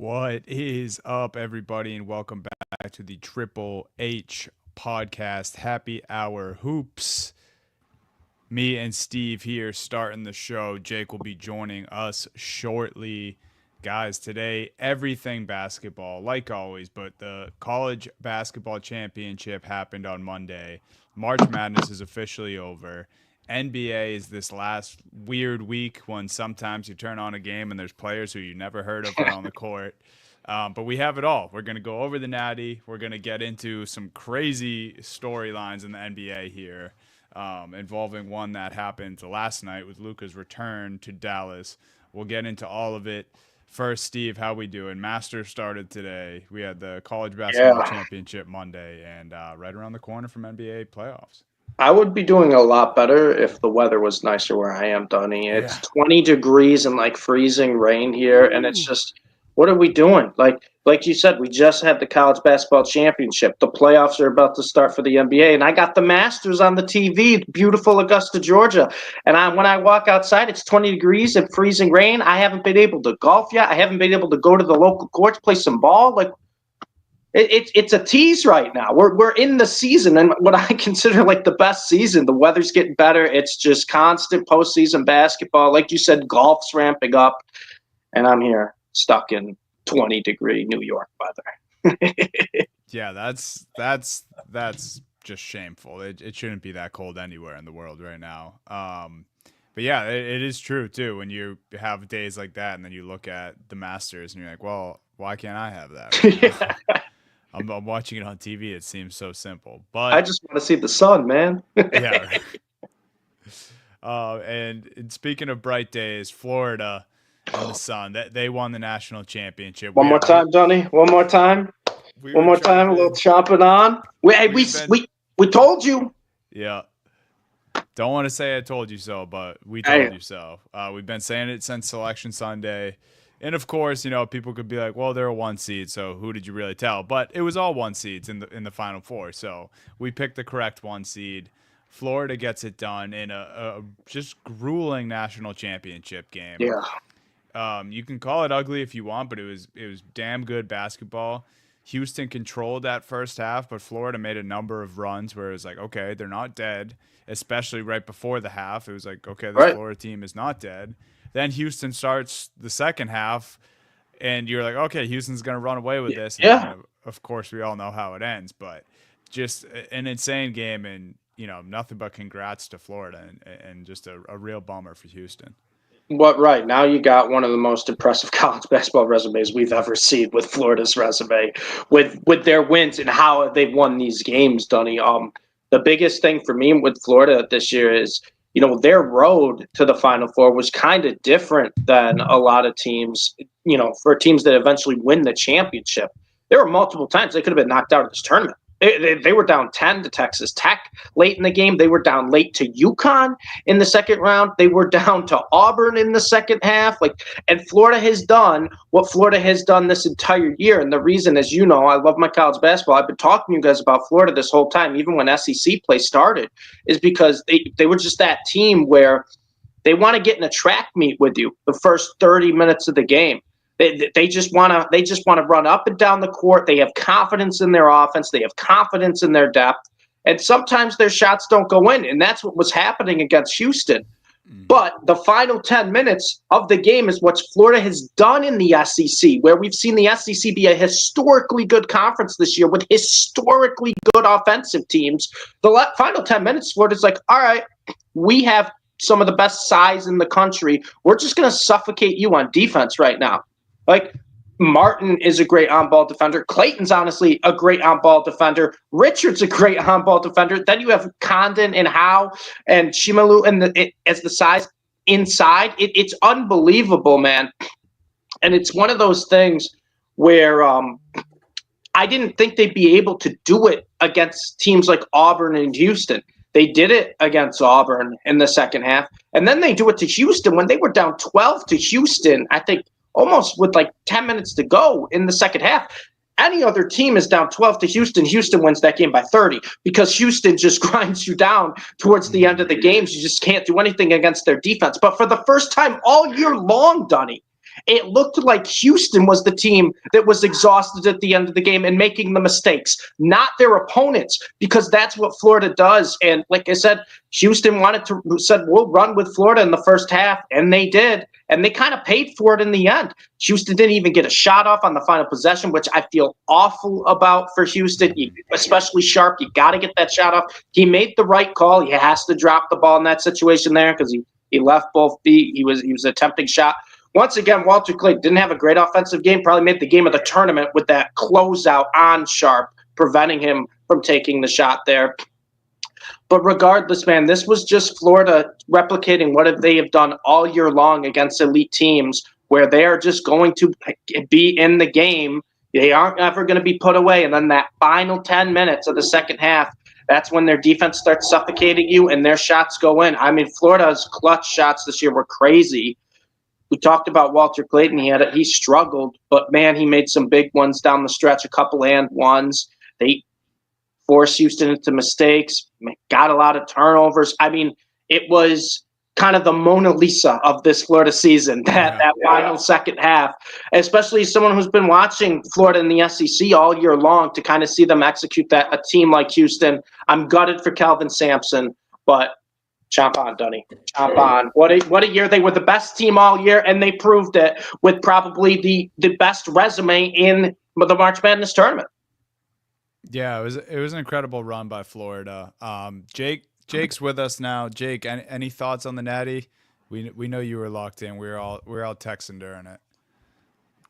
What is up, everybody, and welcome back to the Triple H podcast, Happy Hour Hoops. Me and Steve here starting the show. Jake will be joining us shortly. Guys, today, everything basketball, like always, but the college basketball championship happened on Monday. March Madness is officially over. NBA is this last weird week when sometimes you turn on a game and there's players who you never heard of are on the court. But we have it all. We're going to go over the Natty. We're going to get into some crazy storylines in the NBA here, involving one that happened last night with Luka's return to Dallas. We'll get into all of it. First, Steve, how we doing? Masters started today. We had the college basketball championship Monday, and right around the corner from NBA playoffs. I would be doing a lot better if the weather was nicer where I am, Dunny. It's 20 degrees and like freezing rain here, and it's just, what are we doing? Like you said, we just had the college basketball championship. The playoffs are about to start for the NBA, and I got the Masters on the TV, beautiful Augusta, Georgia. And when I walk outside, it's 20 degrees and freezing rain. I haven't been able to golf yet. I haven't been able to go to the local courts, play some ball. Like, It's a tease right now. We're in the season, and what I consider like the best season. The weather's getting better. It's just constant postseason basketball. Like you said, golf's ramping up, and I'm here stuck in 20-degree New York weather. Yeah, that's just shameful. It shouldn't be that cold anywhere in the world right now. But yeah, it is true too. When you have days like that, and then you look at the Masters, and you're like, well, why can't I have that right now? I'm watching it on TV. It seems so simple, but I just want to see the sun, man. yeah. Right. And speaking of bright days, Florida and the sun, they won the national championship. One more time, Johnny. One more time. One more time. A little chomping on. We told you. Yeah. Don't want to say I told you so, but we told you so. We've been saying it since Selection Sunday. And of course, people could be like, well, they're a 1 seed, so who did you really tell? But it was all 1 seeds in the Final Four, so we picked the correct 1 seed. Florida gets it done in a just grueling national championship game. Yeah. You can call it ugly if you want, but it was damn good basketball. Houston controlled that first half, but Florida made a number of runs where it was like, okay, they're not dead, especially right before the half. It was like, okay, this Florida team is not dead. Then Houston starts the second half, and you're like, okay, Houston's going to run away with this. And of course, we all know how it ends, but just an insane game, and nothing but congrats to Florida, and just a real bummer for Houston. Right now you got one of the most impressive college basketball resumes we've ever seen with Florida's resume, with their wins and how they've won these games, Dunny. The biggest thing for me with Florida this year is, their road to the Final Four was kind of different than a lot of teams, for teams that eventually win the championship. There were multiple times they could have been knocked out of this tournament. They were down 10 to Texas Tech late in the game. They were down late to UConn in the second round. They were down to Auburn in the second half. And Florida has done what Florida has done this entire year. And the reason, as you know, I love my college basketball. I've been talking to you guys about Florida this whole time, even when SEC play started, is because they were just that team where they want to get in a track meet with you the first 30 minutes of the game. They just want to run up and down the court. They have confidence in their offense. They have confidence in their depth. And sometimes their shots don't go in. And that's what was happening against Houston. But the final 10 minutes of the game is what Florida has done in the SEC, where we've seen the SEC be a historically good conference this year with historically good offensive teams. The final 10 minutes, Florida's like, all right, we have some of the best size in the country. We're just going to suffocate you on defense right now. Like, Martin is a great on-ball defender. Clayton's honestly a great on-ball defender. Richard's a great on-ball defender. Then you have Condon and Howe and Shimalu as the size inside. It's unbelievable, man. And it's one of those things where I didn't think they'd be able to do it against teams like Auburn and Houston. They did it against Auburn in the second half. And then they do it to Houston when they were down 12 to Houston, I think, almost with like 10 minutes to go in the second half. Any other team is down 12 to Houston. Houston wins that game by 30 because Houston just grinds you down towards the end of the games. You just can't do anything against their defense. But for the first time all year long, Dunny, It looked like Houston was the team that was exhausted at the end of the game and making the mistakes, not their opponents, because that's what Florida does. And like I said, Houston said, we'll run with Florida in the first half, and they did. And they kind of paid for it in the end. Houston didn't even get a shot off on the final possession, which I feel awful about for Houston, especially Sharp. You got to get that shot off. He made the right call. He has to drop the ball in that situation there because he left both feet. He was attempting shot. Once again, Walter Clayton didn't have a great offensive game, probably made the game of the tournament with that closeout on Sharp, preventing him from taking the shot there. But regardless, man, this was just Florida replicating what they have done all year long against elite teams, where they are just going to be in the game. They aren't ever going to be put away. And then that final 10 minutes of the second half, that's when their defense starts suffocating you and their shots go in. I mean, Florida's clutch shots this year were crazy. We talked about Walter Clayton. He struggled, but man, he made some big ones down the stretch, a couple and ones. They forced Houston into mistakes, got a lot of turnovers. I mean, it was kind of the Mona Lisa of this Florida season, that final second half, especially someone who's been watching Florida in the SEC all year long, to kind of see them execute that, a team like Houston. I'm gutted for Kelvin Sampson, but chomp on, Dunny. Chomp on. What a year. They were the best team all year, and they proved it with probably the best resume in the March Madness tournament. Yeah, it was an incredible run by Florida. Jake's with us now. Jake, any thoughts on the Natty? We know you were locked in. We were all texting during it.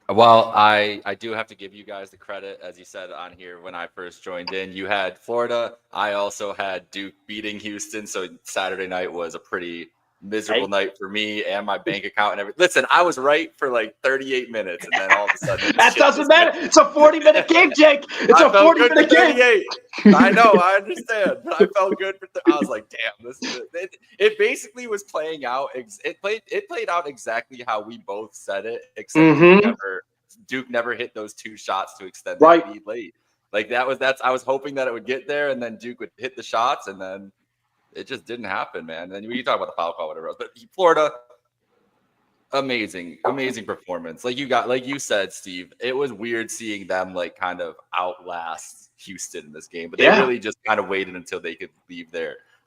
Well, I do have to give you guys the credit, as you said on here when I first joined in. You had Florida. I also had Duke beating Houston. So Saturday night was a pretty miserable night for me and my bank account and everything. Listen, I was right for like 38 minutes, and then all of a sudden that doesn't matter. It's a 40-minute game, Jake. It's a 40-minute game. I know, I understand, but I felt good for. I was like, damn, this is it. Basically was playing out. It played out exactly how we both said it, except Duke never hit those two shots to extend the lead late. Like I was hoping that it would get there, and then Duke would hit the shots, and then it just didn't happen, man. And you talk about the foul call, whatever else, but Florida, amazing performance. Like you said, Steve, it was weird seeing them like kind of outlast Houston in this game, but they really just kind of waited until they could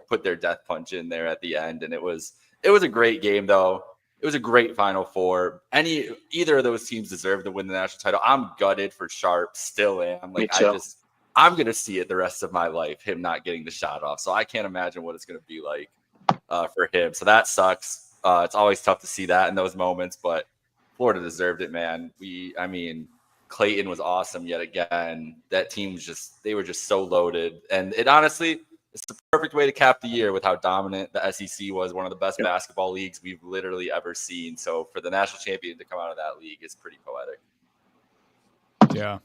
put their death punch in there at the end. And it was a great game, though. It was a great Final Four. Either of those teams deserved to win the national title. I'm gutted for Sharp, still am. Like I'm going to see it the rest of my life, him not getting the shot off. So I can't imagine what it's going to be like for him. So that sucks. It's always tough to see that in those moments, but Florida deserved it, man. Clayton was awesome yet again. That team they were just so loaded. And it honestly, it's the perfect way to cap the year with how dominant the SEC was, one of the best basketball leagues we've literally ever seen. So for the national champion to come out of that league is pretty poetic. Yeah.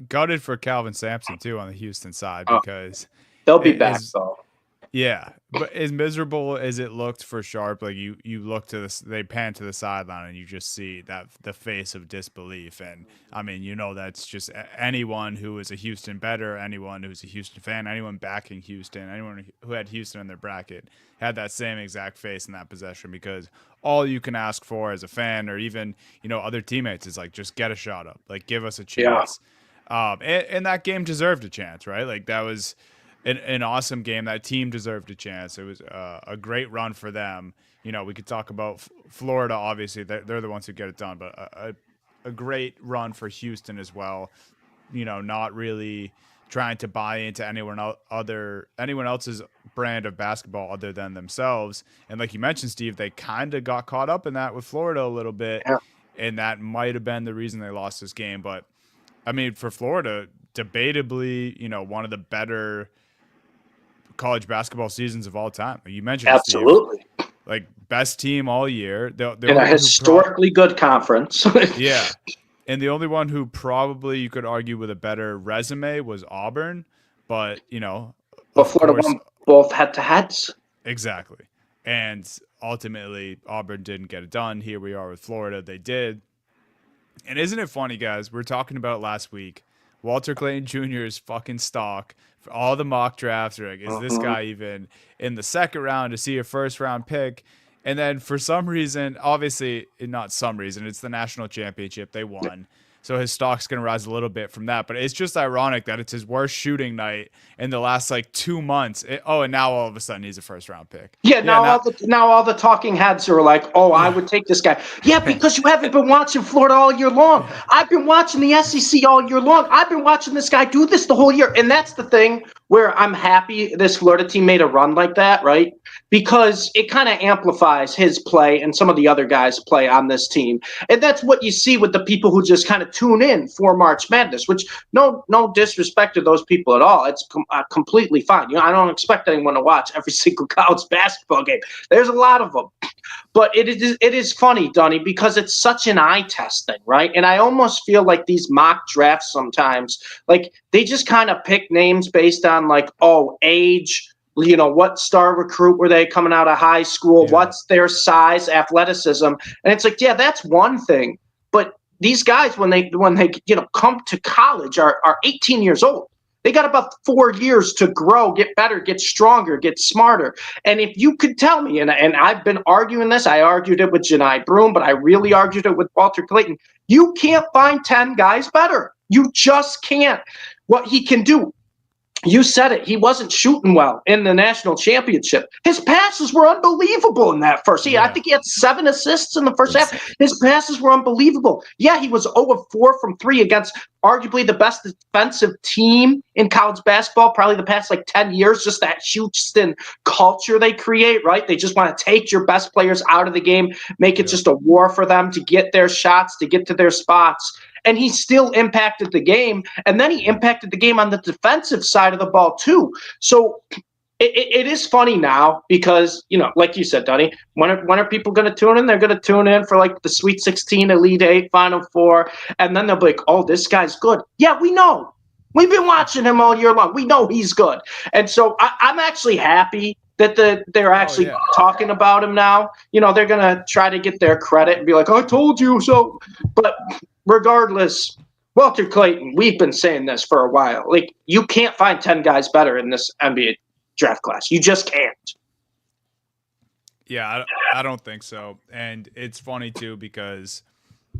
Gutted for Calvin Sampson too on the Houston side, because they'll be back though. Yeah, but as miserable as it looked for Sharp, like you look to this, they pan to the sideline and you just see the face of disbelief. And I mean, that's just anyone who is a Houston bettor, anyone who's a Houston fan, anyone backing Houston, anyone who had Houston in their bracket had that same exact face in that possession, because all you can ask for as a fan, or even other teammates, is like, just get a shot up, like give us a chance. And that game deserved a chance, right? Like that was an awesome game. That team deserved a chance. It was a great run for them. We could talk about Florida. Obviously, they're the ones who get it done, but a great run for Houston as well. Not really trying to buy into anyone else's brand of basketball other than themselves. And like you mentioned, Steve, they kind of got caught up in that with Florida a little bit, and that might have been the reason they lost this game. But I mean, for Florida, debatably, one of the better college basketball seasons of all time. You mentioned absolutely, Steve, like best team all year. They're in a historically good conference. Yeah, and the only one who probably you could argue with a better resume was Auburn, but but Florida won both head-to-heads. Exactly, and ultimately Auburn didn't get it done. Here we are with Florida; they did. And isn't it funny, guys? We're talking about last week. Walter Clayton Jr.'s fucking stock for all the mock drafts. Are like, is this guy even in the second round to see a first round pick? And then for some reason, obviously not some reason, it's the national championship. They won. So his stock's going to rise a little bit from that. But it's just ironic that it's his worst shooting night in the last like 2 months. And now all of a sudden he's a first round pick. Yeah, now all the talking heads are like, oh, I would take this guy. Yeah, because you haven't been watching Florida all year long. I've been watching the SEC all year long. I've been watching this guy do this the whole year. And that's the thing where I'm happy this Florida team made a run like that, right? Because it kind of amplifies his play and some of the other guys' play on this team. And that's what you see with the people who just kind of tune in for March Madness, which no disrespect to those people at all. It's completely fine. I don't expect anyone to watch every single college basketball game. There's a lot of them. But it is funny, Donnie, because it's such an eye test thing, right? And I almost feel like these mock drafts sometimes, like they just kind of pick names based on like, age, what star recruit were they coming out of high school? Yeah. What's their size, athleticism? And it's like, yeah, that's one thing. But these guys, when they come to college, are 18 years old. They got about 4 years to grow, get better, get stronger, get smarter. And if you could tell me, and I've been arguing this, I argued it with Janai Broom, but I really argued it with Walter Clayton. You can't find 10 guys better. You just can't. What he can do. You said it. He wasn't shooting well in the national championship. His passes were unbelievable in that first. I think he had 7 assists in the first half. His passes were unbelievable. Yeah, he was 0 of 4 from 3 against arguably the best defensive team in college basketball, probably the past 10 years. Just that Houston culture they create, right? They just want to take your best players out of the game, make it just a war for them to get their shots, to get to their spots. And he still impacted the game. And then he impacted the game on the defensive side of the ball, too. So it is funny now because, like you said, Donnie, when are people going to tune in? They're going to tune in for the Sweet 16, Elite 8, Final 4. And then they'll be like, oh, this guy's good. Yeah, we know. We've been watching him all year long. We know he's good. And so I'm actually happy that they're actually talking about him now. They're going to try to get their credit and be like, I told you so. But regardless, Walter Clayton, we've been saying this for a while. You can't find 10 guys better in this NBA draft class. You just can't. Yeah, I don't think so. And it's funny, too, because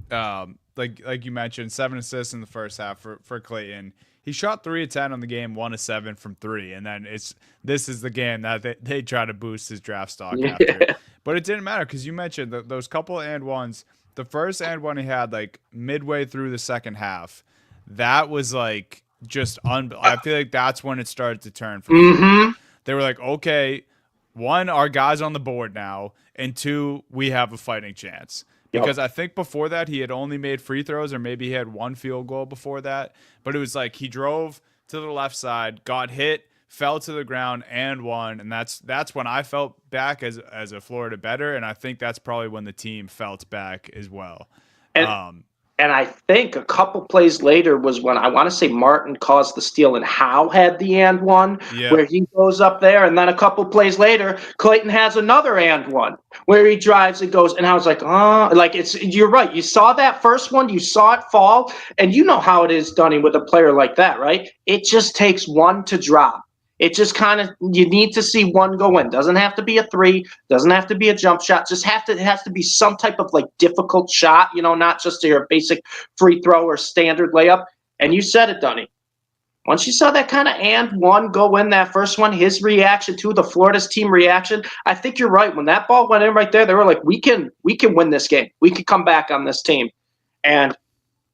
like you mentioned, 7 assists in the first half for Clayton. He shot 3 of 10 on the game, 1 of 7 from 3. And then this is the game that they try to boost his draft stock after. But it didn't matter because you mentioned those couple and ones. The first and one he had midway through the second half, that was I feel like that's when it started to turn for them. They were like, okay, 1, our guy's on the board now, and 2, we have a fighting chance. Because I think before that he had only made free throws, or maybe he had 1 field goal before that. But it was he drove to the left side, got hit, fell to the ground, and won. And that's when I felt back as a Florida better, and I think that's probably when the team felt back as well. And I think a couple plays later was when I want to say Martin caused the steal and Howe had the and one where he goes up there. And then a couple plays later, Clayton has another and one where he drives and goes. And I was like, you're right. You saw that first one. You saw it fall. And you know how it is, Dunny, with a player like that, right? It just takes one to drop. It just you need to see one go in. Doesn't have to be a 3, doesn't have to be a jump shot. It has to be some type of difficult shot, not just your basic free throw or standard layup. And you said it, Dunny. Once you saw that kind of and one go in, that first one, his reaction to the Florida's team reaction, I think you're right. When that ball went in right there, they were like, we can win this game. We can come back on this team. And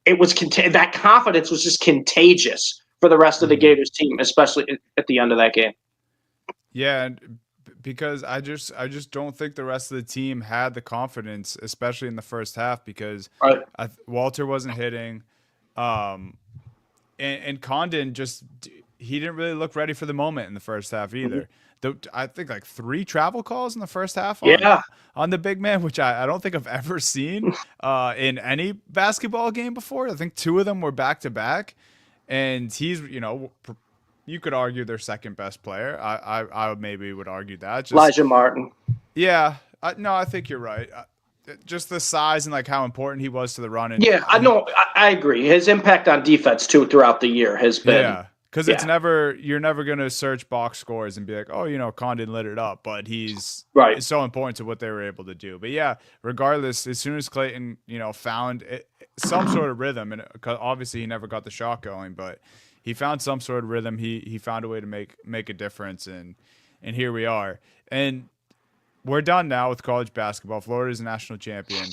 it was that confidence was just contagious for the rest of the Gators team, especially at the end of that game. Yeah, and because I just don't think the rest of the team had the confidence, especially in the first half, because Walter wasn't hitting, and Condon he didn't really look ready for the moment in the first half either. I think 3 travel calls in the first half on the big man, which I don't think I've ever seen in any basketball game before. I think 2 of them were back to back. And he's, you could argue their second best player. I maybe would argue that. Elijah Martin. Yeah. I think you're right. Just the size and how important he was to the run. I know. I agree. His impact on defense, too, throughout the year has been Because you're never going to search box scores and be like, oh, Condon lit it up, but it's so important to what they were able to do. But yeah, regardless, as soon as Clayton, found some sort of rhythm, and obviously he never got the shot going, but he found some sort of rhythm. He found a way to make a difference, and here we are. And we're done now with college basketball. Florida's a national champion.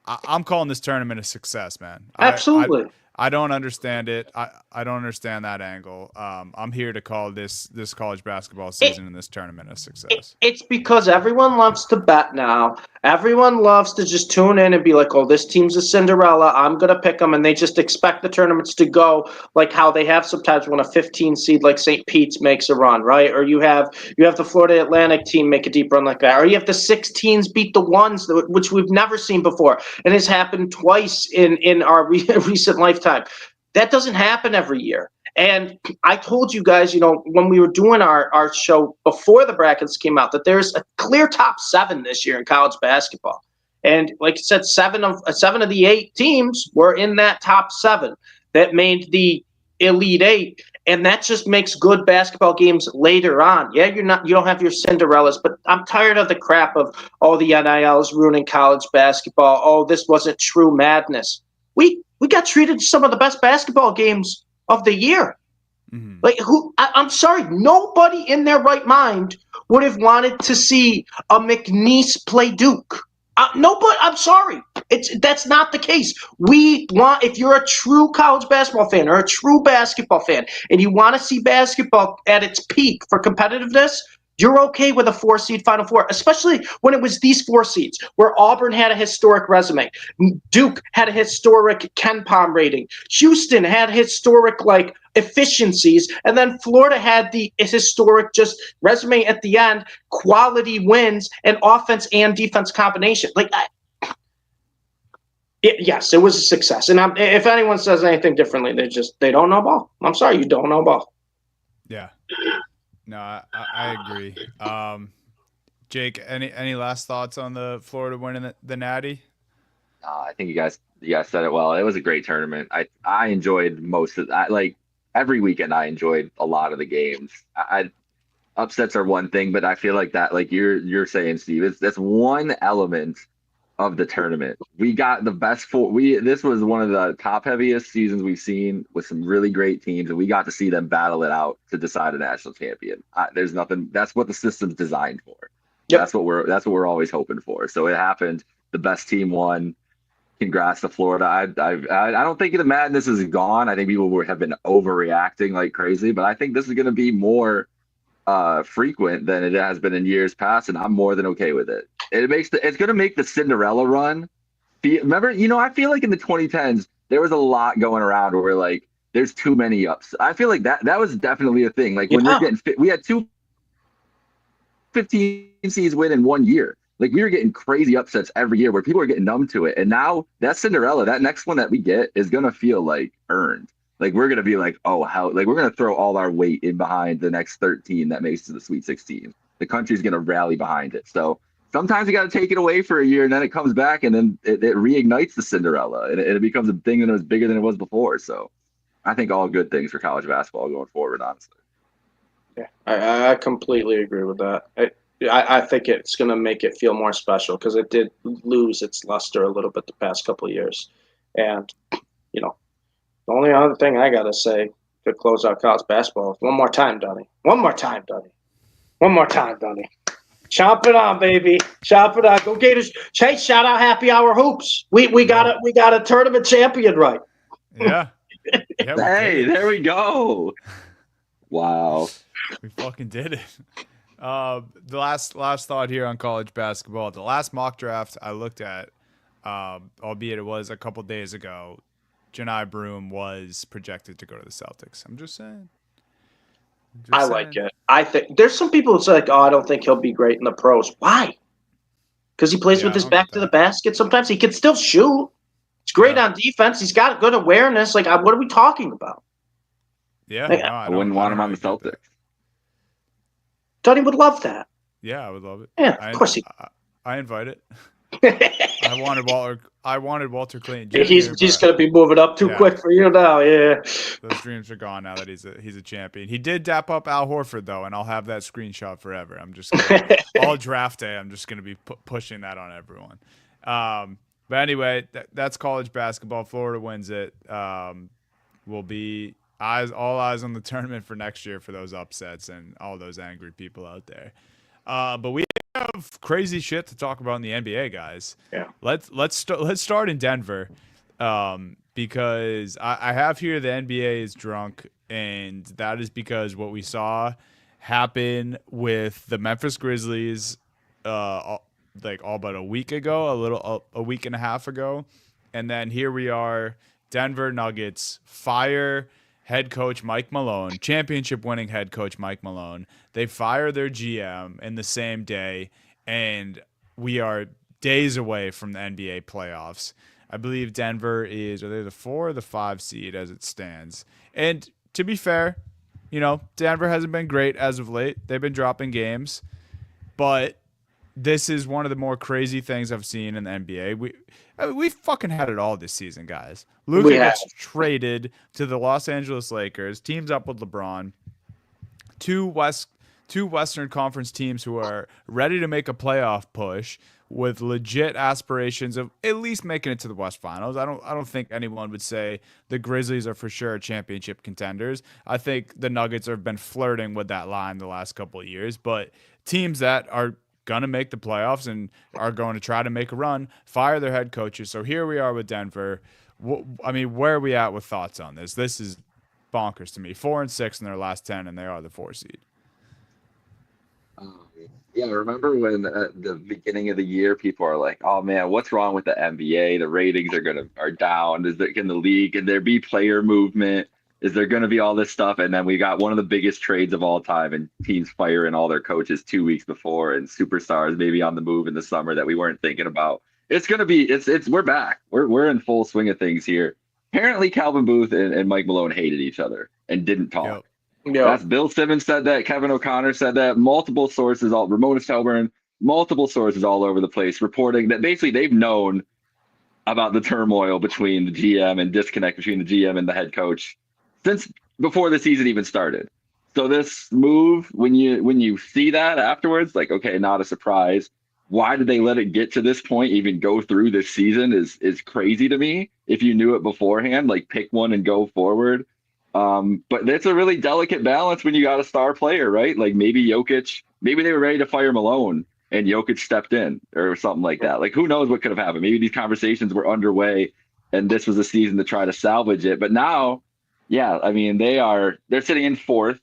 I'm calling this tournament a success, man. Absolutely. I don't understand it. I don't understand that angle. I'm here to call this college basketball season and this tournament a success. It's because everyone loves to bet now. Everyone loves to just tune in and be like, oh, this team's a Cinderella. I'm going to pick them. And they just expect the tournaments to go like how they have sometimes when a 15 seed like St. Pete's makes a run, right? Or you have the Florida Atlantic team make a deep run like that. Or you have the 16s beat the ones, which we've never seen before. And has happened twice in our recent lifetime. That doesn't happen every year. And I told you guys, when we were doing our show before the brackets came out, that there's a clear top 7 this year in college basketball. And like I said, 7 of the 8 teams were in that top 7 that made the Elite 8. And that just makes good basketball games later on. Yeah, you don't have your Cinderellas, but I'm tired of the crap of the NILs ruining college basketball. Oh, this wasn't true madness. We got treated to some of the best basketball games of the year. Mm-hmm. Like I'm sorry, nobody in their right mind would have wanted to see a McNeese play Duke. Nobody. I'm sorry, that's not the case. If you're a true college basketball fan or a true basketball fan, and you want to see basketball at its peak for competitiveness, you're okay with a 4-seed Final Four, especially when it was these 4 seeds, where Auburn had a historic resume, Duke had a historic KenPom rating, Houston had historic efficiencies, and then Florida had the historic just resume at the end, quality wins, and offense and defense combination. Yes, it was a success. And if anyone says anything differently, they don't know ball. I'm sorry, you don't know ball. Yeah. No, I agree. Jake, any last thoughts on the Florida winning the Natty? I think you guys said it well. It was a great tournament. I enjoyed most of that. Every weekend, I enjoyed a lot of the games. Upsets are one thing, but I feel like that, like you're saying, Steve, that's one element of the tournament. We got the best 4. This was one of the top heaviest seasons we've seen with some really great teams, and we got to see them battle it out to decide a national champion. There's nothing. That's what the system's designed for. Yep. That's what we're always hoping for. So it happened. The best team won. Congrats to Florida. I don't think the madness is gone. I think people have been overreacting like crazy, but I think this is going to be more frequent than it has been in years past, and I'm more than okay with it. It's going to make the Cinderella run. Remember, I feel like in the 2010s there was a lot going around where there's too many ups. I feel like that was definitely a thing. When we're getting we had 2 15 seeds win in 1 year. We were getting crazy upsets every year where people are getting numb to it. And now that Cinderella, that next one that we get is going to feel earned. We're going to be oh, how, we're going to throw all our weight in behind the next 13 that makes it to the Sweet 16. The country's going to rally behind it. So sometimes you got to take it away for a year and then it comes back and then it reignites the Cinderella and it becomes a thing that was bigger than it was before. So I think all good things for college basketball going forward, honestly. Yeah, I completely agree with that. I think it's going to make it feel more special because it did lose its luster a little bit the past couple of years. And, the only other thing I got to say to close out college basketball is one more time, Dunny. One more time, Dunny. Chomp it on, baby. Chomp it on. Go Gators. Hey, shout out Happy Hour Hoops. We got a tournament champion right. Yeah. Hey, there we go. Wow. We fucking did it. The last thought here on college basketball. The last mock draft I looked at, albeit it was a couple days ago, Janai Broome was projected to go to the Celtics. I'm just saying. I like it. I think there's some people who say I don't think he'll be great in the pros. Why? Because he plays with his back to the basket. Sometimes he can still shoot. He's great on defense. He's got good awareness. What are we talking about? Yeah, I wouldn't want him on the Celtics. Tony would love that. Yeah, I would love it. Yeah, of course he. I invite it. I wanted Walter Clayton Jr. He's going to be moving up too quick for you now. Yeah, those dreams are gone now that he's a champion. He did dap up Al Horford though, and I'll have that screenshot forever. I'm just all draft day. I'm just going to be pushing that on everyone. But anyway, that's college basketball. Florida wins it. Will be all eyes on the tournament for next year for those upsets and all those angry people out there. But we have crazy shit to talk about in the NBA, guys. Yeah. Let's start in Denver, because I have here the NBA is drunk, and that is because what we saw happen with the Memphis Grizzlies, like all but a week ago, a week and a half ago, and then here we are, Denver Nuggets fire head coach Mike Malone, championship-winning head coach Mike Malone. They fire their GM in the same day, and we are days away from the NBA playoffs. I believe Denver are they the 4 or the 5 seed as it stands? And to be fair, Denver hasn't been great as of late. They've been dropping games, but this is one of the more crazy things I've seen in the NBA. We fucking had it all this season, guys. Luka gets traded to the Los Angeles Lakers, teams up with LeBron. Two Western Conference teams who are ready to make a playoff push with legit aspirations of at least making it to the West Finals. I don't think anyone would say the Grizzlies are for sure championship contenders. I think the Nuggets have been flirting with that line the last couple of years, but teams that are going to make the playoffs and are going to try to make a run fire their head coaches. So here we are with Denver. I mean, where are we at with thoughts on this? This is bonkers to me. 4-6 in their last 10, and they are the 4 seed. Yeah, remember when at the beginning of the year, people are like, "Oh man, what's wrong with the NBA? The ratings are down. Can the league? Can there be player movement? Is there going to be all this stuff?" And then we got one of the biggest trades of all time, and teams firing all their coaches 2 weeks before, and superstars maybe on the move in the summer that we weren't thinking about. It's going to be we're back. We're in full swing of things here. Apparently, Calvin Booth and Mike Malone hated each other and didn't talk. Yep. That's Bill Simmons said that. Kevin O'Connor said that. Multiple sources, Ramona Shelburne, multiple sources all over the place reporting that basically they've known about the turmoil between the GM and disconnect between the GM and the head coach since before the season even started. So this move, when you see that afterwards, like, okay, not a surprise. Why did they let it get to this point, even go through this season is crazy to me. If you knew it beforehand, like pick one and go forward. But that's a really delicate balance when you got a star player, right? Like maybe they were ready to fire Malone and Jokic stepped in or something like that. Like who knows what could have happened? Maybe these conversations were underway and this was a season to try to salvage it. But now, yeah, I mean, they're sitting in 4th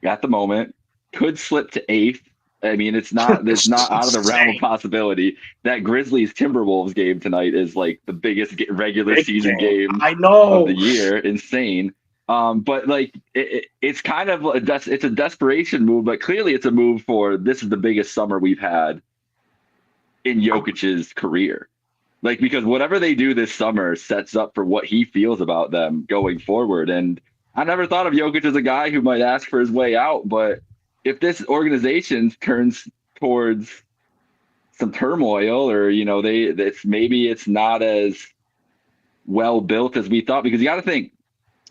at the moment, could slip to 8th. I mean, it's not out of the realm of possibility. That Grizzlies Timberwolves game tonight is like the biggest regular season game of the year. Insane. But like it's kind of it's a desperation move, but clearly it's a move for this is the biggest summer we've had in Jokic's career. Like because whatever they do this summer sets up for what he feels about them going forward. And I never thought of Jokic as a guy who might ask for his way out, but if this organization turns towards some turmoil or maybe it's not as well built as we thought, because you got to think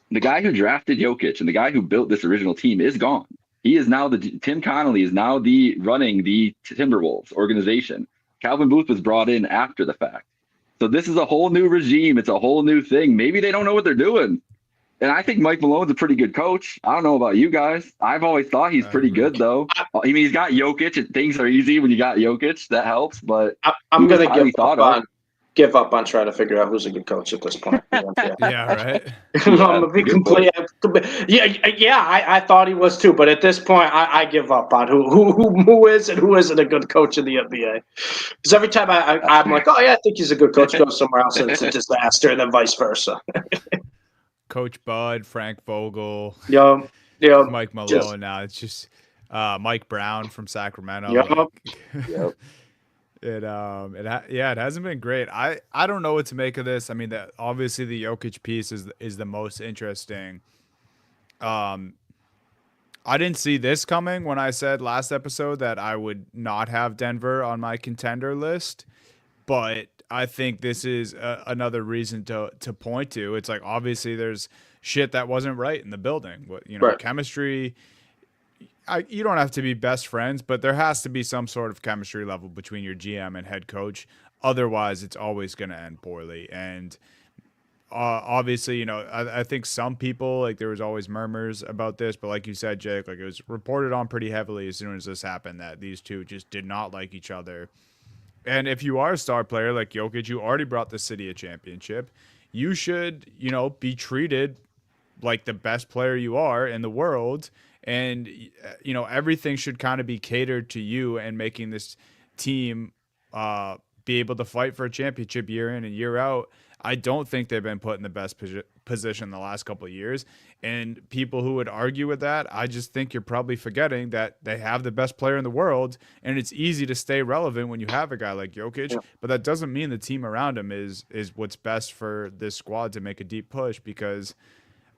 the guy who drafted Jokic and the guy who built this original team is gone. He is now Tim Connolly is now running the Timberwolves organization. Calvin Booth was brought in after the fact. So this is a whole new regime. It's a whole new thing. Maybe they don't know what they're doing. And I think Mike Malone's a pretty good coach. I don't know about you guys. I've always thought he's pretty good, though. I mean, he's got Jokic, and things are easy when you got Jokic. That helps. But I'm going to give up on trying to figure out who's a good coach at this point. Yeah, right. I thought he was too, but at this point, I give up on who is and who isn't a good coach in the NBA. Because every time I'm like, oh yeah, I think he's a good coach, go somewhere else and it's a disaster, and then vice versa. Coach Bud, Frank Vogel, Mike Malone. Now it's just Mike Brown from Sacramento. Yep. It hasn't been great. I don't know what to make of this. I mean, obviously the Jokic piece is the most interesting. I didn't see this coming when I said last episode that I would not have Denver on my contender list. but I think this is another reason to point to. It's like, obviously there's shit that wasn't right in the building. Right. Chemistry. You don't have to be best friends, but there has to be some sort of chemistry level between your GM and head coach. Otherwise, it's always going to end poorly. And obviously, I think some people, like, there was always murmurs about this, but like you said, Jake, like, it was reported on pretty heavily as soon as this happened that these two just did not like each other. And if you are a star player like Jokic, you already brought the city a championship. You should, be treated like the best player you are in the world. And, everything should kind of be catered to you and making this team be able to fight for a championship year in and year out. I don't think they've been put in the best position the last couple of years. And people who would argue with that, I just think you're probably forgetting that they have the best player in the world, and it's easy to stay relevant when you have a guy like Jokic. Yeah. But that doesn't mean the team around him is what's best for this squad to make a deep push, because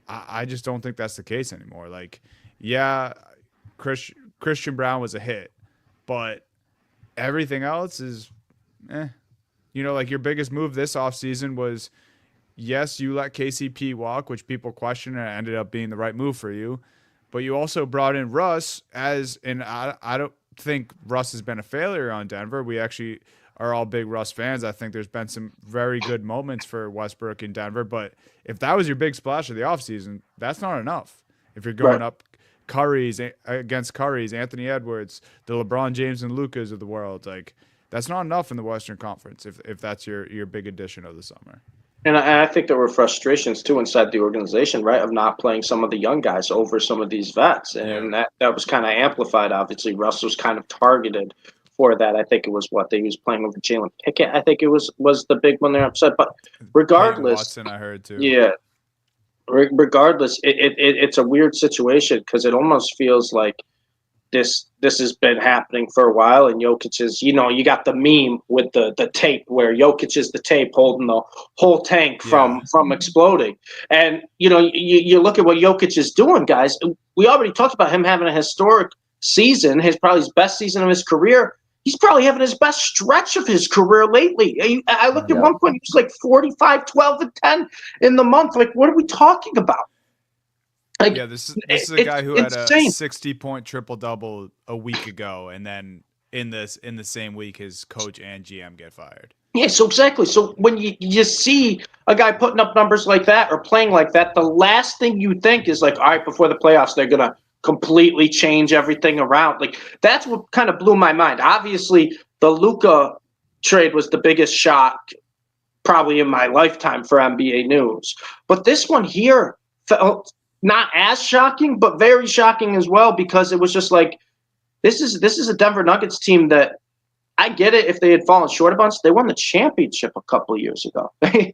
I just don't think that's the case anymore. Like, yeah, Christian Brown was a hit, but everything else is like, your biggest move this offseason was, yes, you let KCP walk, which people question, and it ended up being the right move for you. But you also brought in Russ and I don't think Russ has been a failure on Denver. We actually are all big Russ fans. I think there's been some very good moments for Westbrook in Denver. But if that was your big splash of the offseason, that's not enough. If you're going up against Curry's, Anthony Edwards, the LeBron James and Lukas of the world, like, that's not enough in the Western Conference if that's your big addition of the summer. And I think there were frustrations, too, inside the organization, right, of not playing some of the young guys over some of these vets. And that was kind of amplified, obviously. Russ was kind of targeted for that. I think it was he was playing over Jalen Pickett. I think it was the big one they're upset. But regardless. Watson, I heard, too. Yeah. Regardless, it's a weird situation because it almost feels like this has been happening for a while, and Jokic is, you got the meme with the tape where Jokic is the tape holding the whole tank from exploding. And, you look at what Jokic is doing, guys. We already talked about him having a historic season, probably his best season of his career. He's probably having his best stretch of his career lately. I looked at one point, he was like 45, 12, and 10 in the month. Like, what are we talking about? Like, this is a guy who had a 60-point triple-double a week ago, and then in the same week, his coach and GM get fired. Yeah, so exactly. So when you see a guy putting up numbers like that or playing like that, the last thing you think is like, all right, before the playoffs, they're going to completely change everything around. Like, that's what kind of blew my mind. Obviously, the Luka trade was the biggest shock probably in my lifetime for NBA news. But this one here felt not as shocking, but very shocking as well, because it was just like, this is a Denver Nuggets team that, I get it if they had fallen short a bunch. They won the championship a couple of years ago. They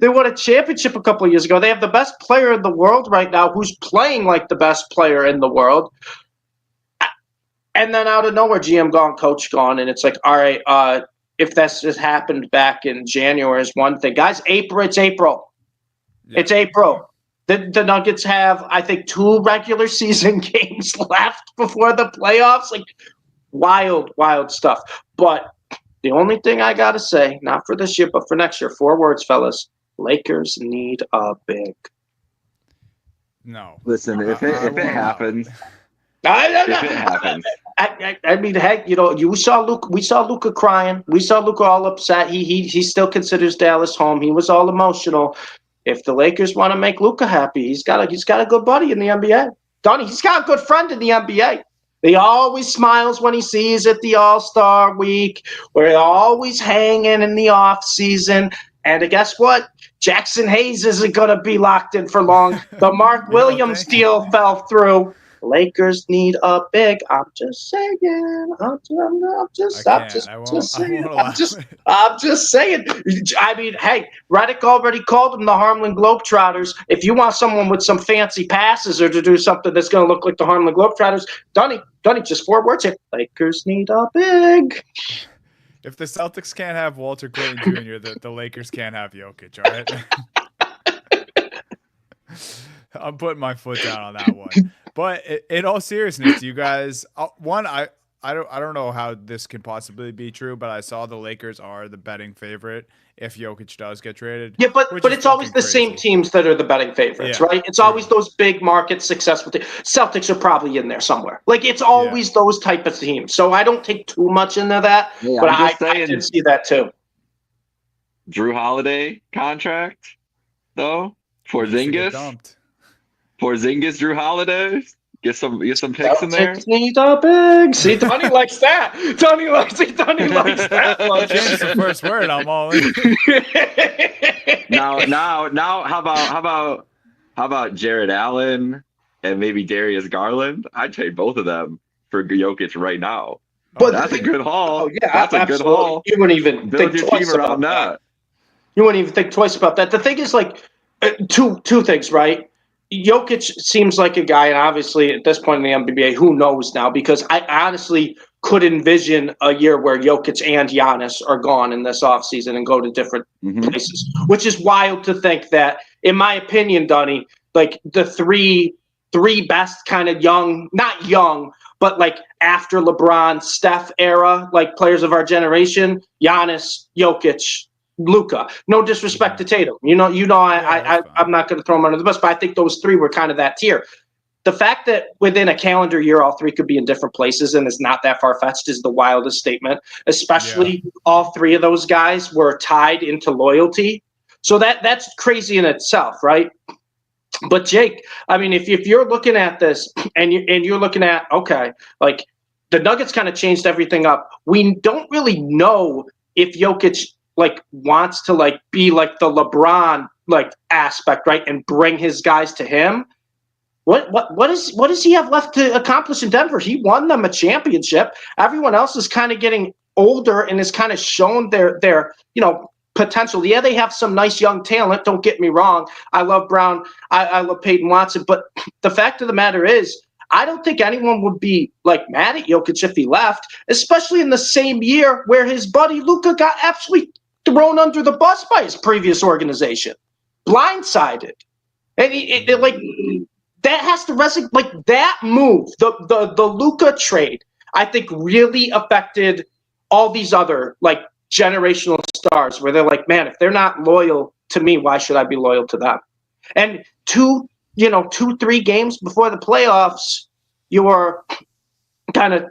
won a championship a couple of years ago. They have the best player in the world right now who's playing like the best player in the world. And then out of nowhere, GM gone, coach gone. And it's like, all right, if that's just happened back in January is one thing. Guys, it's April. Yeah. It's April. The Nuggets have, I think, 2 regular season games left before the playoffs. Like, wild stuff. But the only thing I got to say, not for this year, but for next year, 4 words, fellas. Lakers need a big. No. Listen, if it happens. If it happens. I mean, heck, we saw Luka crying. We saw Luka all upset. He still considers Dallas home. He was all emotional. If the Lakers want to make Luka happy, he's got a good buddy in the NBA. Donnie, he's got a good friend in the NBA. He always smiles when he sees at the All-Star week. We're always hanging in the off season. And guess what? Jackson Hayes isn't going to be locked in for long. The Mark Williams deal fell through. Lakers need a big. I'm just saying. I'm just saying. I mean, hey, Redick already called them the Harlem Globetrotters. If you want someone with some fancy passes or to do something that's going to look like the Harlem Globetrotters, Dunny, just 4 words here. Lakers need a big. If the Celtics can't have Walter Clayton Jr., the Lakers can't have Jokic, all right? I'm putting my foot down on that one. But in all seriousness, you guys, I don't know how this can possibly be true, but I saw the Lakers are the betting favorite if Jokic does get traded. Yeah, which but is it's always fucking the crazy. same teams that are the betting favorites, Yeah, right? It's true. always those big market successful teams. Celtics are probably in there somewhere. Like it's always those type of teams. So I don't take too much into that, Hey, but I'm I just saying, did see that too. Drew Holiday contract though for Needs to get Porzingis. dumped. Porzingis, Drew Holiday. Get some picks in there. Celtics need a big. See, Donnie likes that. Donnie likes that one. Change the first word. I'm all in. Now, how about Jared Allen and maybe Darius Garland? I'd trade both of them for Jokic right now. But That's a good haul. oh yeah, That's a good absolutely. haul. You wouldn't even Build think your twice team around about that. that. You wouldn't even think twice about that. The thing is, like, two things, right? Jokic seems like a guy, and obviously at this point in the NBA, who knows now? Because I honestly could envision a year where Jokic and Giannis are gone in this offseason and go to different places, which is wild to think that, in my opinion, Dunny, like the three best kind of not young, but like after LeBron, Steph era, like players of our generation, Giannis, Jokic, Luka. No disrespect to Tatum. I'm not going to throw him under the bus, but I think those three were kind of that tier. The fact that within a calendar year, all three could be in different places and is not that far-fetched is the wildest statement, especially all three of those guys were tied into loyalty. So that's crazy in itself, right? But Jake, I mean, if you're looking at this and you're looking at, okay, like the Nuggets kind of changed everything up. We don't really know if Jokic like wants to like be like the LeBron like aspect, right? And bring his guys to him. What does he have left to accomplish in Denver? He won them a championship. Everyone else is kind of getting older and has kind of shown their potential. Yeah, they have some nice young talent. Don't get me wrong. I love Brown. I love Peyton Watson. But the fact of the matter is, I don't think anyone would be like mad at Jokic if he left, especially in the same year where his buddy Luka got absolutely thrown under the bus by his previous organization, blindsided, and like that has to resonate. Like that move, the Luka trade, I think really affected all these other like generational stars where they're like, man, if they're not loyal to me, why should I be loyal to them? And 2-3 games before the playoffs, you're kind of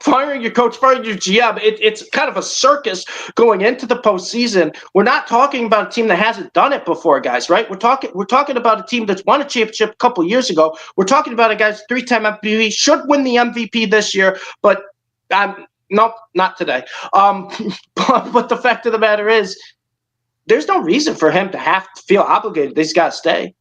firing your coach, firing your GM. It's kind of a circus going into the postseason. We're not talking about a team that hasn't done it before, guys, right? We're talking about a team that's won a championship a couple years ago. We're talking about a guy's 3-time MVP, should win the MVP this year, but nope, not today. But the fact of the matter is, there's no reason for him to have to feel obligated. He's got to stay.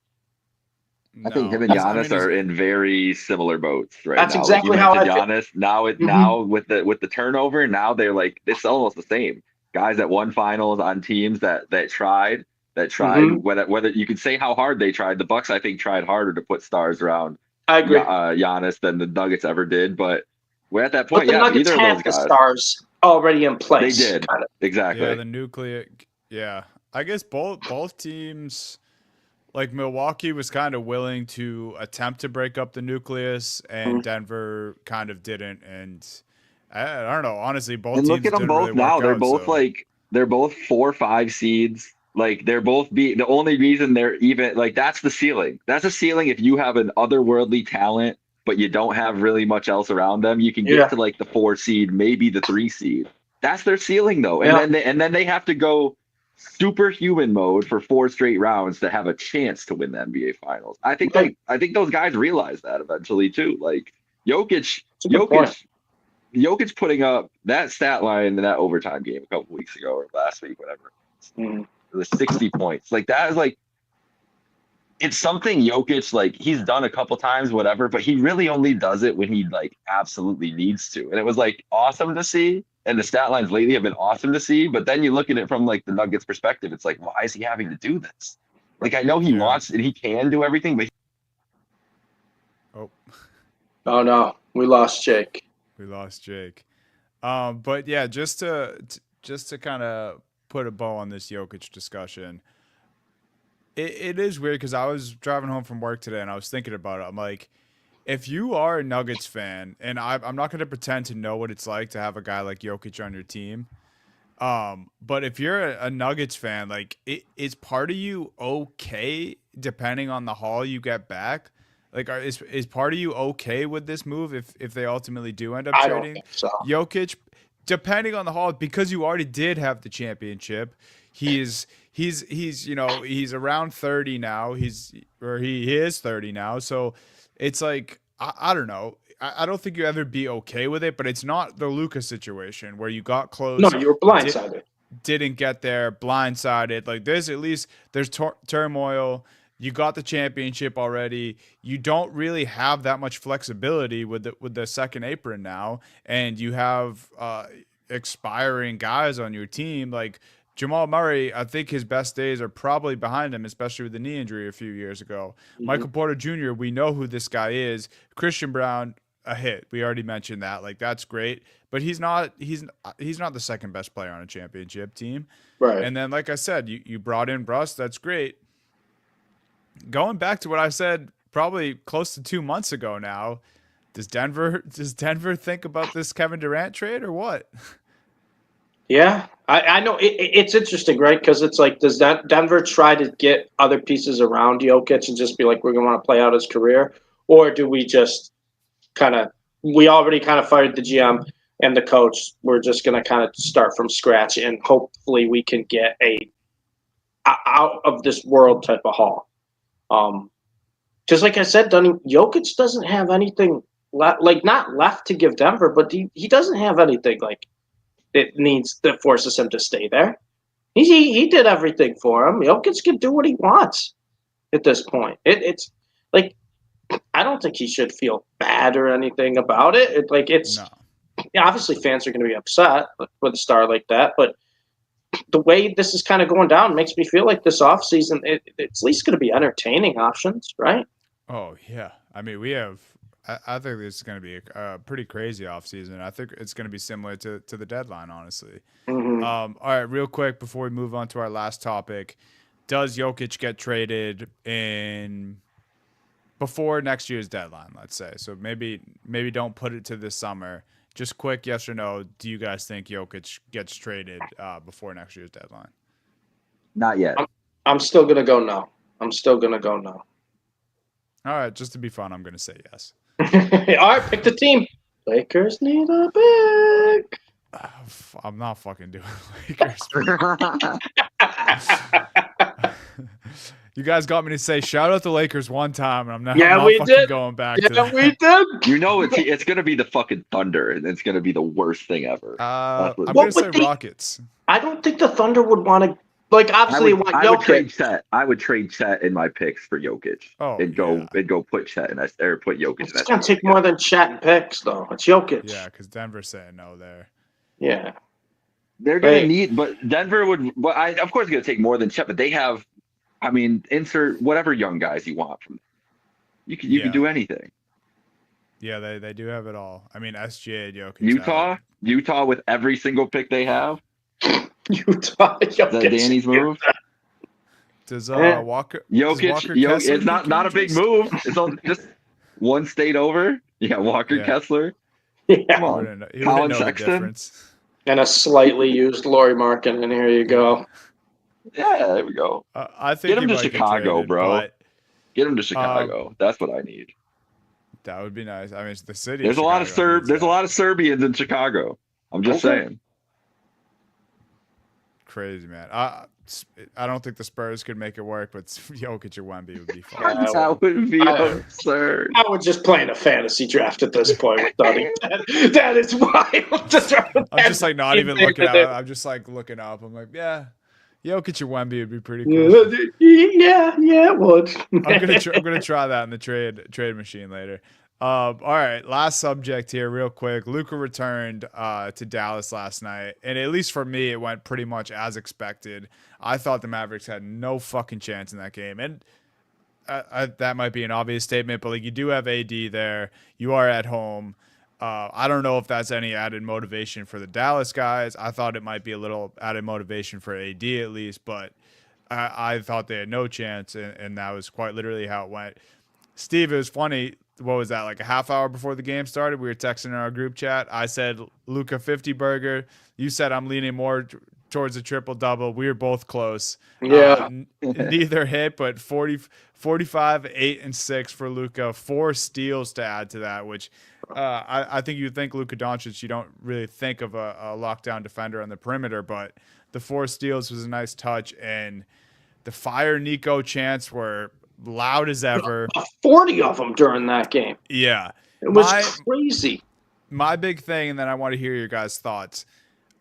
I think him and Giannis are in very similar boats right now. That's exactly how I feel. Giannis now with the turnover, now they're like it's almost the same. Guys that won finals on teams that tried whether you could say how hard they tried. The Bucks I think tried harder to put stars around I agree. Giannis than the Nuggets ever did, but we're at that point. But the Nuggets either have of those guys, the stars already in place. They did. Exactly. Yeah, the nuclear. Yeah, I guess both teams. Like Milwaukee was kind of willing to attempt to break up the nucleus, and Denver kind of didn't. And I don't know, honestly, both teams. Look at them both now. They're both they're both 4-5 seeds. Like they're both the only reason they're even like that's the ceiling. That's a ceiling if you have an otherworldly talent, but you don't have really much else around them. You can get to like the 4 seed, maybe the 3 seed. That's their ceiling though, and then they have to go superhuman mode for 4 straight rounds to have a chance to win the NBA Finals. I think those guys realize that eventually too. Like Jokic putting up that stat line in that overtime game a couple weeks ago or last week, whatever. It was 60 points. Like that is like it's something Jokic like he's done a couple times, whatever, but he really only does it when he like absolutely needs to. And it was like awesome to see. And the stat lines lately have been awesome to see, but then you look at it from like the Nuggets perspective, it's like, why is he having to do this? Like I know he wants and he can do everything, but oh no, we lost Jake. But yeah, just to kind of put a bow on this Jokic discussion, it is weird because I was driving home from work today and I was thinking about it. I'm like, if you are a Nuggets fan, and I'm not going to pretend to know what it's like to have a guy like Jokic on your team, but if you're a Nuggets fan, like is part of you okay depending on the haul you get back? Like, is part of you okay with this move if they ultimately do end up I don't trading think so. Jokic, depending on the haul, because you already did have the championship. He's he's around 30 now. He is 30 now. So it's like I don't know. I don't think you ever be okay with it, but it's not the Luka situation where you got close. No, you were blindsided. Didn't get there, blindsided. Like this, at least there's turmoil. You got the championship already. You don't really have that much flexibility with the second apron now, and you have expiring guys on your team. Like Jamal Murray, I think his best days are probably behind him, especially with the knee injury a few years ago. Mm-hmm. Michael Porter Jr., we know who this guy is. Christian Brown, a hit. We already mentioned that. Like that's great, but he's not the second best player on a championship team. Right. And then, like I said, you brought in Bruss. That's great. Going back to what I said probably close to 2 months ago now, does Denver think about this Kevin Durant trade or what? Yeah, I know it's interesting, right? Because it's like, does that Denver try to get other pieces around Jokic and just be like, we're going to want to play out his career, or do we just we already kind of fired the GM and the coach? We're just going to kind of start from scratch, and hopefully we can get a out of this world type of haul. Because like I said, Jokic doesn't have anything not left to give Denver, but he doesn't have anything like that forces him to stay there. He did everything for him. Jokic can do what he wants at this point. It's like, I don't think he should feel bad or anything about it. No. Yeah, obviously fans are going to be upset with a star like that, but the way this is kind of going down makes me feel like this offseason, it's at least going to be entertaining options, right? Oh, yeah. I mean, I think this is going to be a pretty crazy offseason. I think it's going to be similar to the deadline, honestly. Mm-hmm. All right, real quick before we move on to our last topic, does Jokic get traded before next year's deadline, let's say? So maybe don't put it to this summer. Just quick yes or no, do you guys think Jokic gets traded before next year's deadline? Not yet. I'm still going to go no. All All right, just to be fun, I'm going to say yes. right, pick the team. Lakers need a pick. I'm not fucking doing Lakers. You guys got me to say shout out the Lakers one time, and I'm not fucking going back to that. We did. You know it's going to be the fucking Thunder, and it's going to be the worst thing ever. I'm going to say Rockets. I don't think the Thunder would want to. Like, obviously, I would trade Chet. I would trade Chet in my picks for Jokic. And go put Chet in or put Jokic in that. It's gonna take more than Chet and picks, though. It's Jokic. Yeah, because Denver's saying no there. Yeah, they're gonna need, but Denver would. Well, of course, it's gonna take more than Chet, but they have. I mean, insert whatever young guys you want from them. You can do anything. Yeah, they do have it all. I mean, SGA and Jokic. Utah with every single pick they have. Utah. Is that Danny's move? Does Walker? Jokic. It's not a big move. It's just one state over. Yeah, Walker Kessler. Yeah. Come on, Colin Sexton. And a slightly used Lauri Markkanen, and here you go. Yeah, there we go. I think get him to Chicago, traded, bro. Get him to Chicago. That's what I need. That would be nice. I mean, it's the city. There's a lot of There's a lot of Serbians in Chicago. I'm just saying. Crazy, man. I don't think the Spurs could make it work, but Jokic or Wemby would be fun. That would be absurd. I would just play in a fantasy draft at this point with Donnie. That is wild. I'm just like not even looking at it. I'm just like looking up. I'm like, yeah, Jokic or Wemby would be pretty cool. Yeah, it would. I'm gonna try that in the trade machine later. All right, last subject here, real quick. Luka returned to Dallas last night, and at least for me, it went pretty much as expected. I thought the Mavericks had no fucking chance in that game, and that might be an obvious statement, but like you do have AD there, you are at home. I don't know if that's any added motivation for the Dallas guys. I thought it might be a little added motivation for AD at least, but I thought they had no chance, and that was quite literally how it went. Steve, it was funny. what was that, like a half hour before the game started? We were texting in our group chat. I said Luka 50 burger. You said I'm leaning more towards a triple double. We were both close. Yeah. Neither hit, but 45, 8 and 6 for Luka. 4 steals to add to that, which I think you think Luka Doncic, you don't really think of a lockdown defender on the perimeter, but the 4 steals was a nice touch, and the Fire Nico chants were loud as ever. 40 of them during that game. Yeah. It was crazy. My big thing, and then I want to hear your guys' thoughts.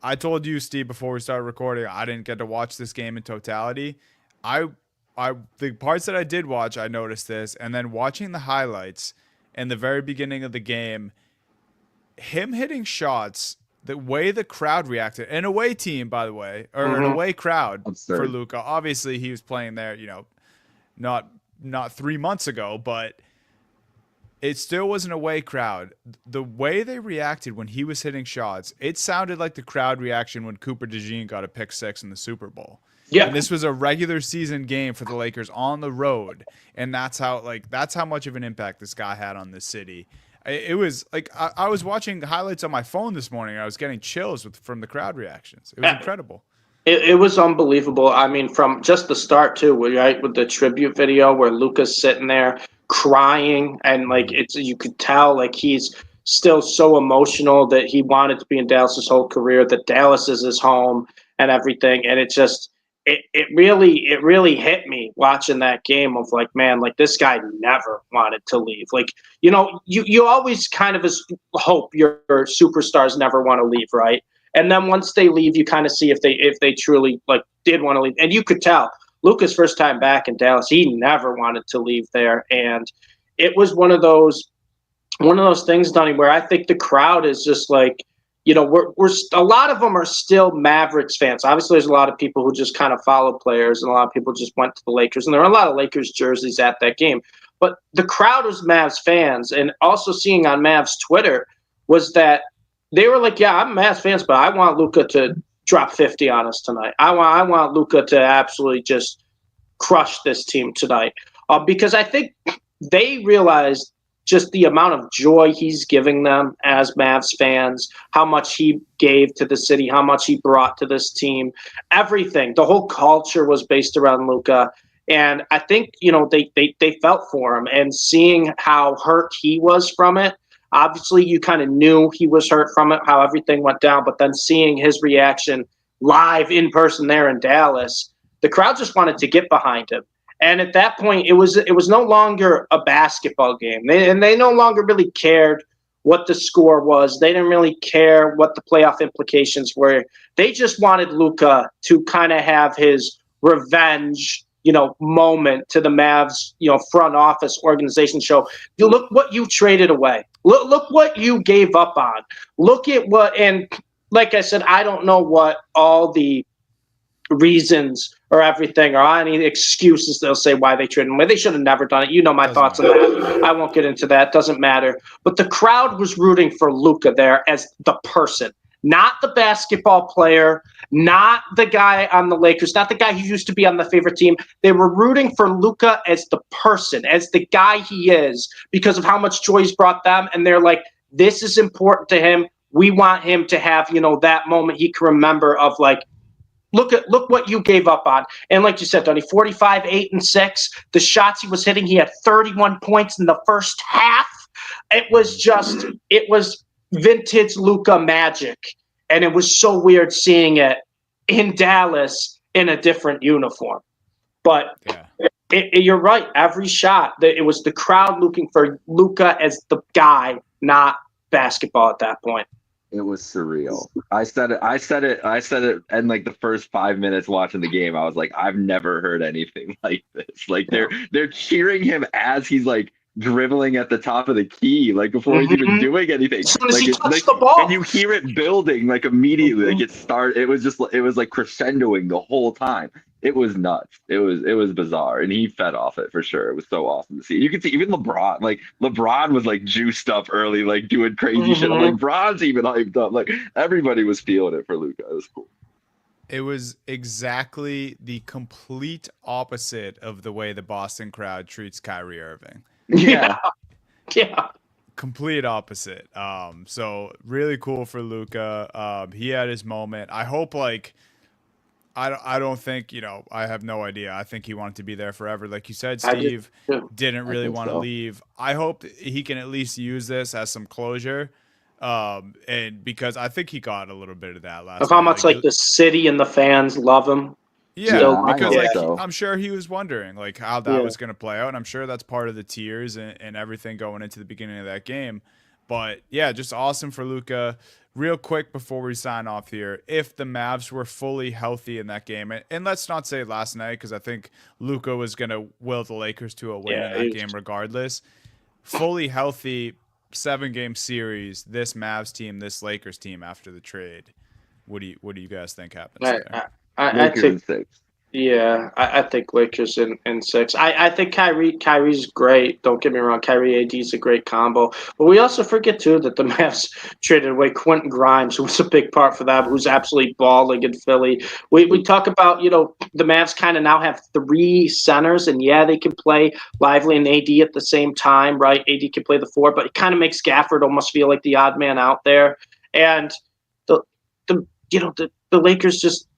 I told you, Steve, before we started recording, I didn't get to watch this game in totality. The parts that I did watch, I noticed this, and then watching the highlights in the very beginning of the game, him hitting shots, the way the crowd reacted, an away team, by the way, or an away crowd for Luka. Obviously, he was playing there, not 3 months ago, but it still was an away crowd. The way they reacted when he was hitting shots, it sounded like the crowd reaction when Cooper DeJean got a pick 6 in the Super Bowl. Yeah. And this was a regular season game for the Lakers on the road. And that's how much of an impact this guy had on this city. It was like, I was watching highlights on my phone this morning. I was getting chills from the crowd reactions. It was incredible. It was unbelievable. I mean, from just the start too, right, with the tribute video where Luka's sitting there crying, and like you could tell like he's still so emotional that he wanted to be in Dallas his whole career, that Dallas is his home and everything. And it really hit me watching that game of like, man, like this guy never wanted to leave. Like, you always kind of hope your superstars never want to leave, right? And then once they leave, you kind of see if they truly like did want to leave. And you could tell Luka's first time back in Dallas, he never wanted to leave there. And it was one of those things, Donnie, where I think the crowd is just like, we're a lot of them are still Mavericks fans. Obviously, there's a lot of people who just kind of follow players, and a lot of people just went to the Lakers. And there are a lot of Lakers jerseys at that game. But the crowd was Mavs fans. And also seeing on Mavs Twitter was that they were like, yeah, I'm Mavs fans, but I want Luka to drop 50 on us tonight. I want Luka to absolutely just crush this team tonight. Because I think they realized just the amount of joy he's giving them as Mavs fans, how much he gave to the city, how much he brought to this team, everything. The whole culture was based around Luka. And I think, they felt for him, and seeing how hurt he was from it. Obviously, you kind of knew he was hurt from it, how everything went down, but then seeing his reaction live in person there in Dallas, the crowd just wanted to get behind him. And at that point, it was no longer a basketball game. They no longer really cared what the score was. They didn't really care what the playoff implications were. They just wanted Luka to kind of have his revenge, moment to the Mavs, front office organization show. You look what you traded away. Look what you gave up on. Look at what, and like I said, I don't know what all the reasons or everything or any excuses they'll say why they traded him away. They should have never done it. My thoughts on that. I won't get into that. Doesn't matter. But the crowd was rooting for Luka there as the person, not the basketball player, not the guy on the Lakers, not the guy who used to be on the favorite team. They were rooting for Luka as the person, as the guy he is, because of how much joy he's brought them. And they're like, this is important to him. We want him to have, that moment he can remember of like, look what you gave up on. And like you said, Donnie, 45, 8 and 6, the shots he was hitting, he had 31 points in the first half. It was vintage Luka magic. And it was so weird seeing it in Dallas in a different uniform. But you're right. Every shot, it was the crowd looking for Luka as the guy, not basketball at that point. It was surreal. I said it and like the first 5 minutes watching the game, I was like, I've never heard anything like this. Like they're cheering him as he's like dribbling at the top of the key, like before he's even doing anything. As soon as he touched the ball. And you hear it building like immediately. Like it was like crescendoing the whole time. It was nuts. It was bizarre, and he fed off it for sure. It was so awesome to see. You could see even LeBron. Like LeBron was like juiced up early, like doing crazy shit. I'm like, LeBron's even hyped up. Like everybody was feeling it for Luka. It was cool. It was exactly the complete opposite of the way the Boston crowd treats Kyrie Irving. Yeah. Yeah. Complete opposite. So really cool for Luka. He had his moment. I hope I don't think, I have no idea. I think he wanted to be there forever. Like you said, I just Steve too. didn't really think want to so. leave. I hope he can at least use this as some closure. And because I think he got a little bit of that last Of how night. much like the city and the fans love him. Yeah, Still, Yeah, I because hope yeah, so. I'm sure he was wondering like how that yeah. was going to play out, and I'm sure that's part of the tears and everything going into the beginning of that game. But yeah, just awesome for Luka. Real quick before we sign off here, if the Mavs were fully healthy in that game, and let's not say last night because I think Luka was going to will the Lakers to a win in that game regardless. Fully healthy, 7-game series. This Mavs team, this Lakers team after the trade. What do you guys think happens I, there? I Lakers think in 6. yeah, I think Lakers in 6. I think Kyrie's great. Don't get me wrong, Kyrie AD's a great combo. But we also forget too that the Mavs traded away Quentin Grimes, who was a big part for that, who's absolutely balling in Philly. We talk about, the Mavs kind of now have 3 centers, and yeah, they can play Lively and AD at the same time, right? AD can play the 4, but it kind of makes Gafford almost feel like the odd man out there. And the Lakers just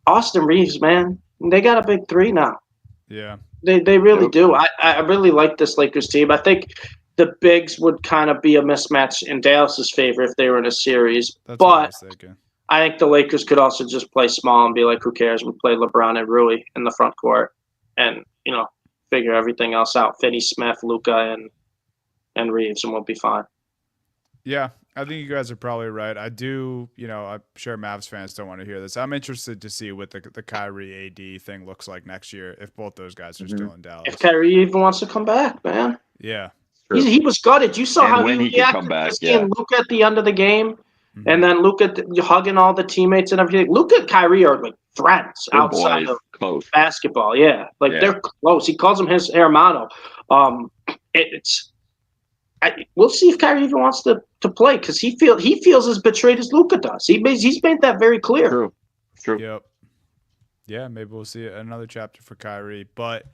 Austin Reeves, man. They got a big 3 now. Yeah. They really Yep. do. I really like this Lakers team. I think the bigs would kind of be a mismatch in Dallas's favor if they were in a series. That's what I But was thinking. I think the Lakers could also just play small and be like, who cares? We play LeBron and Rui in the front court and, figure everything else out. Finney Smith, Luka, and Reeves, and we'll be fine. Yeah, I think you guys are probably right. I do, I'm sure Mavs fans don't want to hear this. I'm interested to see what the Kyrie AD thing looks like next year if both those guys are still in Dallas. If Kyrie even wants to come back, man. Yeah. He was gutted. You saw And how when he he can come reacted back, to seeing yeah. Luka at the end of the game, Mhm. and then Luka hugging all the teammates and everything. Luka and Kyrie are like friends They're outside boys, of close. basketball. Yeah, like Yeah. they're close. He calls him his hermano. We'll see if Kyrie even wants to play because he feels as betrayed as Luka does. He's made that very clear. True. Yep. Yeah, maybe we'll see another chapter for Kyrie. But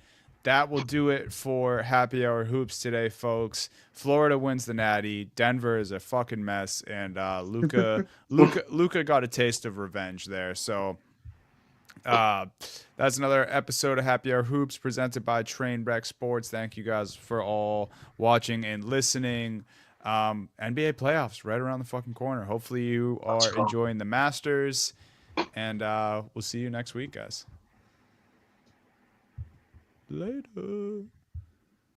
that will do it for Happy Hour Hoops today, folks. Florida wins the Natty. Denver is a fucking mess, and Luka got a taste of revenge there. So that's another episode of Happy Hour Hoops presented by Trainwreck Sports. Thank you guys for all watching and listening. NBA playoffs right around the fucking corner. Hopefully you are enjoying the Masters, and we'll see you next week, guys. Later.